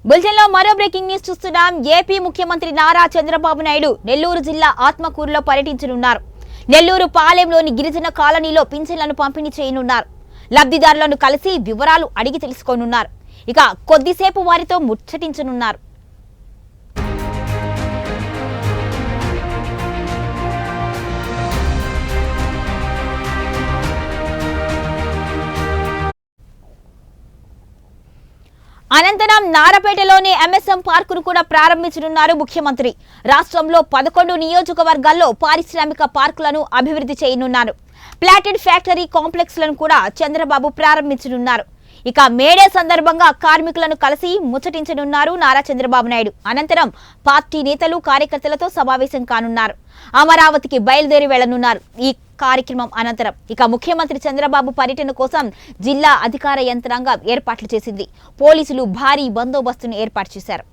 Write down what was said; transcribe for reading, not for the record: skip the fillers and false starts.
బులెటిన్లో మరో breaking news చూస్తున్నాం. ఏపీ ముఖ్యమంత్రి నారా చంద్రబాబు నాయుడు నెల్లూరు జిల్లా ఆత్మకూరులో పర్యటించనున్నారు. నెల్లూరు పాలెంలోని గిరిజన కాలనీలో పింఛన్లను పంపిణీ చేయనున్నారు. లబ్ధిదారులను కలిసి వివరాలు అడిగి తెలుసుకోనున్నారు. ఇక కొద్దిసేపు వారితో ముచ్చటించనున్నారు. అనంతరం నారపేటలోని ఎంఎస్ఎం పార్కును కూడా ప్రారంభించనున్నారు ముఖ్యమంత్రి. రాష్ట్రంలో 11 నియోజకవర్గాల్లో పారిశ్రామిక పార్కులను అభివృద్ధి చేయనున్నారు. ప్లాటెడ్ ఫ్యాక్టరీ కాంప్లెక్స్లను కూడా చంద్రబాబు ప్రారంభించనున్నారు. ఇక మేడే సందర్భంగా కార్మికులను కలిసి ముచ్చటించనున్నారు నారా చంద్రబాబు నాయుడు. అనంతరం పార్టీ నేతలు కార్యకర్తలతో సమావేశం కానున్నారు. అమరావతికి బయలుదేరి వెళ్లనున్నారు. ఈ కార్యక్రమం అనంతరం ఇక ముఖ్యమంత్రి చంద్రబాబు పర్యటన కోసం జిల్లా అధికార యంత్రాంగం ఏర్పాట్లు చేసింది. పోలీసులు భారీ బందోబస్తును ఏర్పాటు చేశారు.